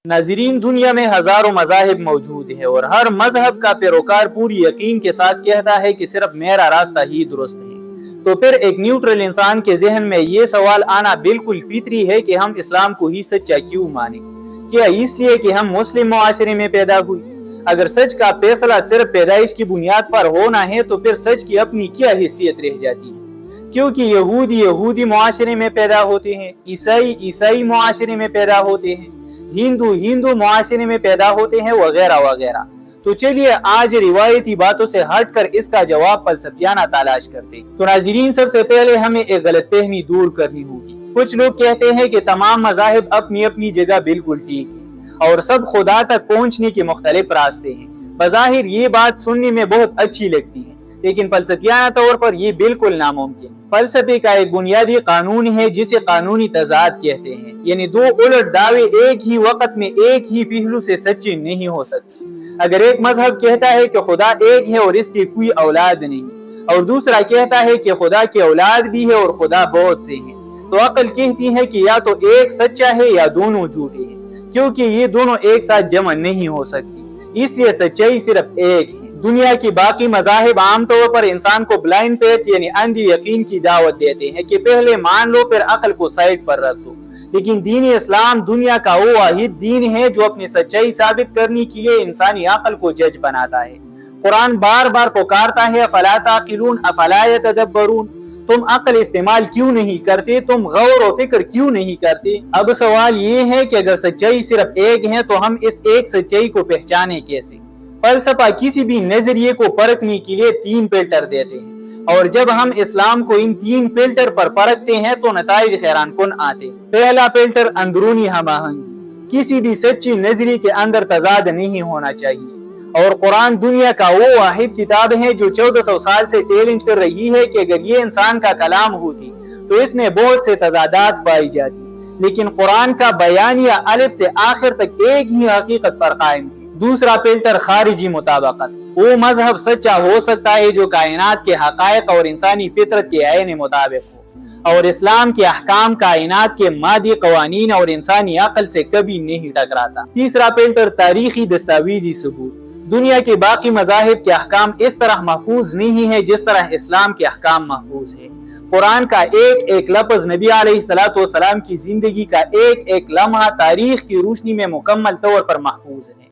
नाज़रीन, दुनिया में हजारों मज़ाहिब मौजूद है और हर मजहब का पैरोकार पूरी यकीन के साथ कहता है कि सिर्फ मेरा रास्ता ही दुरुस्त है। तो फिर एक न्यूट्रल इंसान के जहन में ये सवाल आना बिल्कुल फितरी है कि हम इस्लाम को ही सच्चा क्यों माने। क्या इसलिए कि हम मुस्लिम मुआशरे में पैदा हुए? अगर सच का फैसला सिर्फ पैदाइश की बुनियाद पर होना है तो फिर सच की अपनी क्या हैसियत रह जाती है? क्योंकि यहूदी मुआशरे में पैदा होते हैं, ईसाई मुआशरे में पैदा होते हैं, हिंदू मुआशरे में पैदा होते हैं, वगैरह वगैरह। तो चलिए आज रिवायती बातों से हटकर इसका जवाब फलसफियाना तलाश करते। तो नाज़रीन, सबसे पहले हमें एक गलतफहमी दूर करनी होगी। कुछ लोग कहते हैं कि तमाम मज़ाहिब अपनी अपनी जगह बिल्कुल ठीक है और सब खुदा तक पहुंचने के मुख्तलिफ रास्ते हैं। बज़ाहिर ये बात सुनने में बहुत अच्छी लगती है, लेकिन फलसफियाना तौर पर ये बिल्कुल नामुमकिन। फलसफे का एक बुनियादी कानून है जिसे कानूनी तजाद कहते हैं, यानी दो उलट दावे एक ही वक्त में एक ही पहलू से सच्चे नहीं हो सकते। अगर एक मजहब कहता है कि खुदा एक है और इसकी कोई औलाद नहीं, और दूसरा कहता है कि खुदा की औलाद भी है और खुदा बहुत से हैं, तो अक्ल कहती है कि या तो एक सच्चा है या दोनों झूठे हैं, क्योंकि ये दोनों एक साथ जमा नहीं हो सकती। इसलिए सच्चाई सिर्फ एक है। दुनिया की बाकी मज़ाहिब आमतौर पर इंसान को ब्लाइंड फेथ यानी अंधी यकीन की दावत देते हैं कि पहले मान लो फिर अक्ल को साइड पर रख दो। लेकिन दीन इस्लाम दुनिया का वो वाहिद दीन है जो अपनी सच्चाई साबित करने के लिए इंसानी अक्ल को जज बनाता है। कुरान बार बार पुकारता है, अफला ताक़िलून अफला यतदब्बरून, तुम अक्ल इस्तेमाल क्यों नहीं करते, तुम गौर और फिक्र क्यों नहीं करते। अब सवाल ये है कि अगर सच्चाई सिर्फ एक है तो हम इस एक सच्चाई को पहचाने कैसे? फलसफा किसी भी नजरिए को परखने के लिए 3 फिल्टर देते हैं, और जब हम इस्लाम को इन 3 फिल्टर पर परखते हैं तो नताइज हैरानकुन आते। पहला फिल्टर अंदरूनी हमाहंगी। किसी भी सच्ची नजरिए के अंदर तजाद नहीं होना चाहिए, और कुरान दुनिया का वो वाहिद किताब है जो 1400 साल से चैलेंज कर रही है कि अगर ये इंसान का कलाम होती तो इसमें बहुत से तजादात पाई जाती, लेकिन कुरान का बयानिया अलिफ से आखिर तक एक ही हकीकत पर कायम। दूसरा फिल्टर खारिजी मुताबकत। वो मजहब सच्चा हो सकता है जो कायनात के हकायक और इंसानी फितरत के आईने मुताबिक हो, और इस्लाम के अहकाम कायनात के मादी कवानीन और इंसानी अक्ल से कभी नहीं टकराता। तीसरा फिल्टर तारीखी दस्तावेजी सबूत। दुनिया के बाकी मजाहिब के अहकाम इस तरह महफूज नहीं है जिस तरह इस्लाम के अहकाम महफूज है। कुरान का एक एक लफ्ज, नबी अलैहिस्सलातु वस्सलाम की जिंदगी का एक एक लम्हा तारीख की रोशनी में मुकम्मल तौर पर महफूज है।